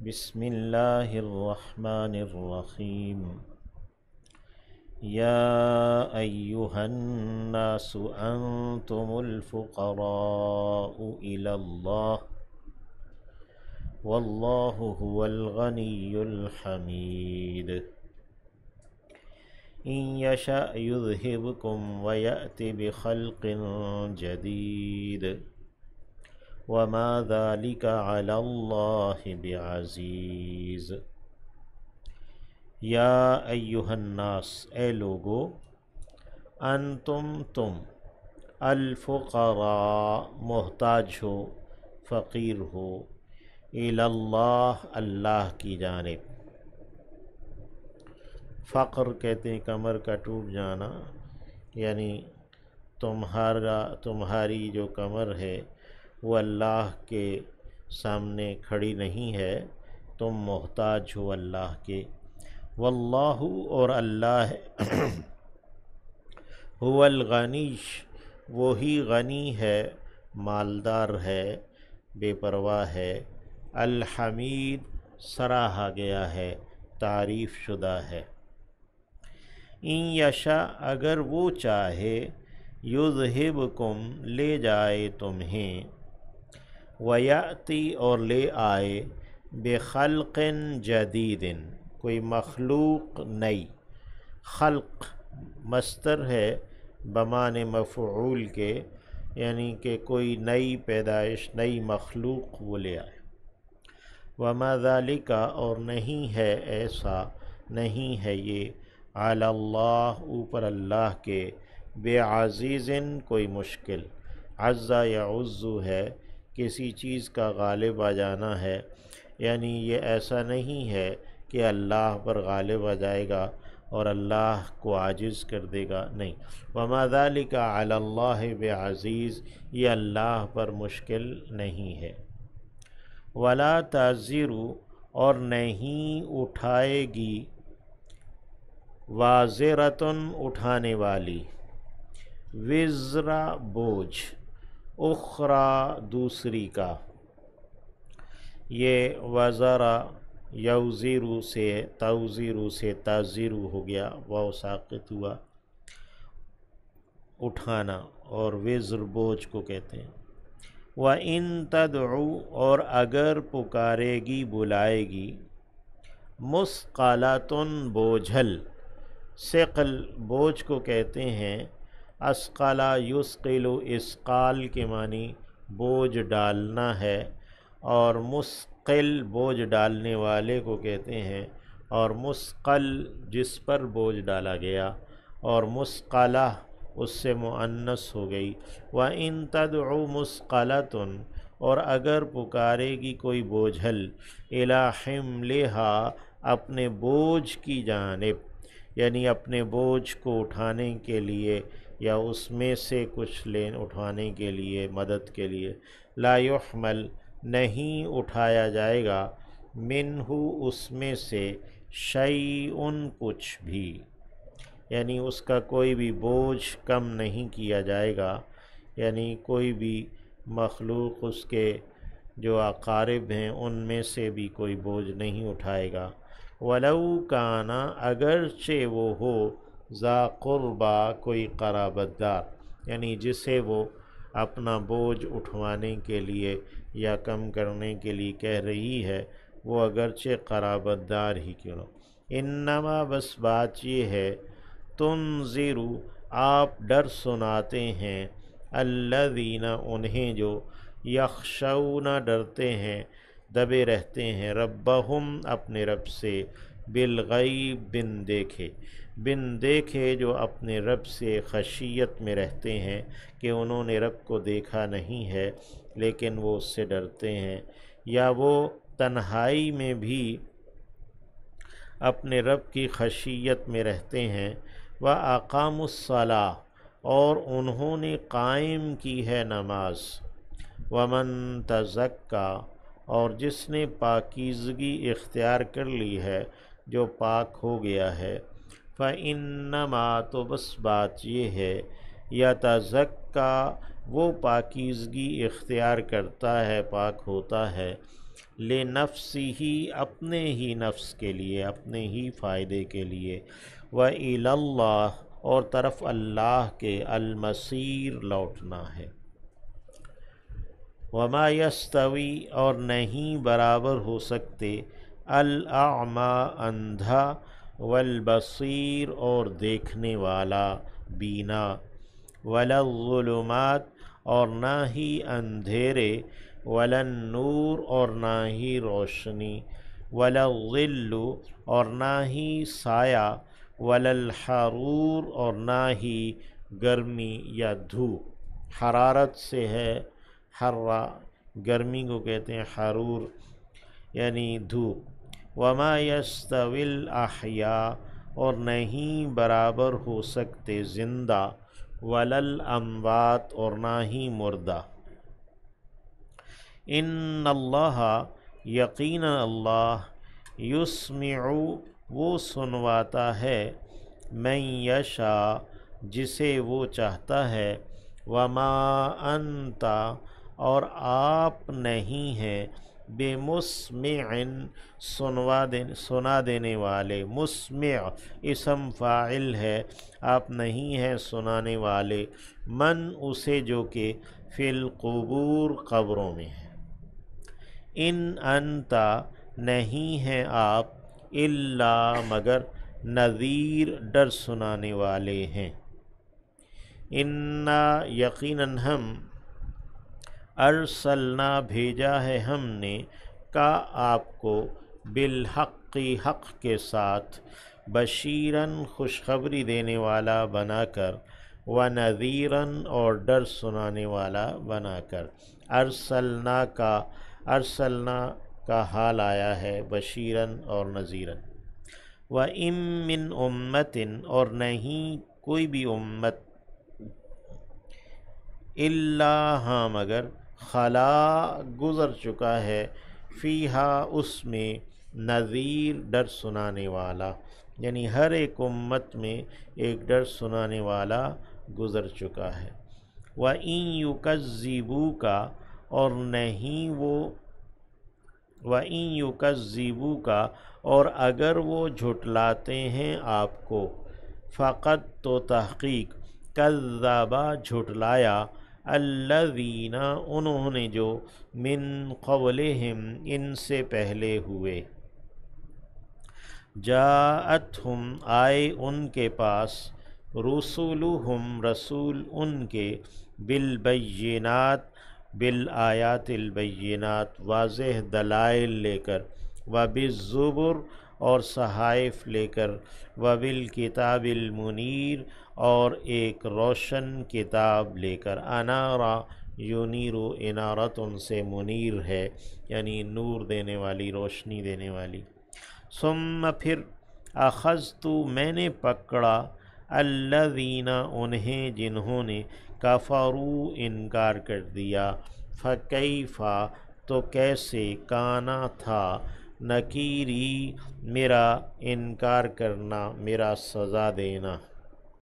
بسم اللہ الرحمن الرحیم یا ایہا الناس انتم الفقراء الی اللہ واللہ هو الغنی الحمید ان یشأ یذہبکم ویأت بخلق جدید وما ذلك على اللہ بعزیز۔ یا ایہا الناس، اے لوگو، انتم تم، الفقراء محتاج ہو، فقیر ہو، الی اللہ اللہ کی جانب۔ فقر کہتے ہیں کمر کا ٹوٹ جانا، یعنی تمہاری جو کمر ہے وہ اللہ کے سامنے کھڑی نہیں ہے، تم محتاج ہو اللہ کے۔ واللہ، اور اللہ ہے، هو الغنی، وہی غنی ہے، مالدار ہے، بے پرواہ ہے، الحمید، سراہا گیا ہے، تعریف شدہ ہے۔ ان یشاء، اگر وہ چاہے، یذہبکم، لے جائے تمہیں، ویأتی، اور لے آئے، بخلق جدید، کوئی مخلوق نئی۔ خلق مصدر ہے بمعنی مفعول کے، یعنی کہ کوئی نئی پیدائش، نئی مخلوق وہ لے آئے۔ وما ذالک، اور نہیں ہے ایسا، نہیں ہے یہ، علی اللہ، اوپر اللہ کے، بعزیز، کوئی مشکل۔ عز یعز ہے کسی چیز کا غالب آ جانا ہے، یعنی یہ ایسا نہیں ہے کہ اللہ پر غالب آ جائے گا اور اللہ کو عاجز کر دے گا، نہیں۔ وما ذالک علی اللہ بعزیز، یہ اللہ پر مشکل نہیں ہے۔ ولا تزر، اور نہیں اٹھائے گی، وازرۃ، اٹھانے والی، وزر، بوجھ، اخری، دوسری کا۔ یہ وزرا یوزر سے توزر سے تزر ہو گیا، واو ساقط ہوا، اٹھانا، اور وزر بوجھ کو کہتے ہیں۔ وَإِن تَدْعُو، اور اگر پکارے گی، بلائے گی، مُثْقَلَةٌ، بوجھل، ثقل بوجھ کو کہتے ہیں، اثقل یثقل، اثقال کے معنی بوجھ ڈالنا ہے، اور مثقل بوجھ ڈالنے والے کو کہتے ہیں، اور مثقل جس پر بوجھ ڈالا گیا، اور مثقلہ اس سے مؤنث ہو گئی۔ وَإِن تَدْعُو مُثْقَلَةٌ، اور اگر پکارے گی کوئی بوجھل، إِلَىٰ حِمْلِهَا، اپنے بوجھ کی جانب، یعنی اپنے بوجھ کو اٹھانے کے لیے یا اس میں سے کچھ اٹھانے کے لیے، مدد کے لیے، لا يحمل، نہیں اٹھایا جائے گا، منہ، اس میں سے، شیء، کچھ بھی، یعنی اس کا کوئی بھی بوجھ کم نہیں کیا جائے گا، یعنی کوئی بھی مخلوق اس کے جو اقارب ہیں ان میں سے بھی کوئی بوجھ نہیں اٹھائے گا۔ وَلَوْ كَانَ، اگرچہ وہ ہو، ذا قربا، کوئی قرابت دار، یعنی جسے وہ اپنا بوجھ اٹھوانے کے لیے یا کم کرنے کے لیے کہہ رہی ہے، وہ اگرچہ قرابت دار ہی کیوں نہ۔ انما، بس بات یہ ہے، تنذر، آپ ڈر سناتے ہیں، الذین، انہیں جو، یخشون، ڈرتے ہیں، دبے رہتے ہیں، ربہم، اپنے رب سے، بالغیب، بن دیکھے جو اپنے رب سے خشیت میں رہتے ہیں کہ انہوں نے رب کو دیکھا نہیں ہے لیکن وہ اس سے ڈرتے ہیں، یا وہ تنہائی میں بھی اپنے رب کی خشیت میں رہتے ہیں۔ وَأَقَامُوا الصَّلَاةَ، اور انہوں نے قائم کی ہے نماز۔ وَمَن تَزَكَّىٰ، اور جس نے پاکیزگی اختیار کر لی ہے، جو پاک ہو گیا ہے، فَإِنَّمَا، تو بس بات یہ ہے، يَتَزَكَّىٰ، وہ پاکیزگی اختیار کرتا ہے، پاک ہوتا ہے، لنفسہ اپنے ہی نفس کے لیے، اپنے ہی فائدے کے لیے، وَإِلَى اللَّهِ اور طرف اللہ کے، المصیر لوٹنا ہے، وَمَا يَسْتَوِي اور نہیں برابر ہو سکتے، الْأَعْمَى اندھا، والبصیر اور دیکھنے والا بینا، ولا الظلمات اور نہ ہی اندھیرے، ولا النور اور نہ ہی روشنی، ولا الظل اور نہ ہی سایہ، ولا الحرور اور نہ ہی گرمی یا دھوپ۔ حرارت سے ہے حرہ، گرمی کو کہتے ہیں حرور یعنی دھوپ۔ وما یستوی الاحیاء اور نہیں برابر ہو سکتے زندہ، ولا الاموات اور نہ ہی مردہ۔ ان اللہ یقینا اللہ، یسمع وہ سنواتا ہے، من یشاء جسے وہ چاہتا ہے، وما انت اور آپ نہیں ہیں، بمسمع سنا دینے والے، مسمع اسم فاعل ہے، آپ نہیں ہیں سنانے والے، من اسے جو کہ فی القبور قبروں میں ہے، ان انت نہیں ہیں آپ، الا مگر نذیر ڈر سنانے والے ہیں۔ انا یقیناً ہم، ارسلنا بھیجا ہے ہم نے، کا آپ کو، بالحق حق کے ساتھ، بشیراً خوشخبری دینے والا بنا کر، ونذیراً اور ڈر سنانے والا بنا کر۔ ارسلنا کا حال آیا ہے بشیراً اور نذیراً۔ وَإِن مِّنْ أُمَّةٍ اور نہیں کوئی بھی امت، الا ہاں مگر، خلا گزر چکا ہے، فیہا اس میں، نذیر ڈر سنانے والا، یعنی ہر ایک امت میں ایک ڈر سنانے والا گزر چکا ہے۔ وَإِن يُكَذِّبُوكَ اور نہیں وہ، وَإِن يُكَذِّبُوكَ اور اگر وہ جھٹلاتے ہیں آپ کو، فقط تو تحقیق، کذّبَ جھٹلایا، الذین انہوں نے جو، من قبلہم ان سے پہلے ہوئے، جاءتہم آئے ان کے پاس، رسولہم رسول ان کے، بالبینات بالآیات البینات واضح دلائل لے کر، وبالزبر اور صحائف لے کر، وبالکتاب المنیر اور ایک روشن کتاب لے کر۔ انارا یونیر انارتن سے منیر ہے، یعنی نور دینے والی، روشنی دینے والی۔ ثم پھر، اخذت میں نے پکڑا، الذین انہیں جنہوں نے، کفروا انکار کر دیا، فکیف تو کیسے، کانا تھا، نکیری میرا انکار کرنا، میرا سزا دینا۔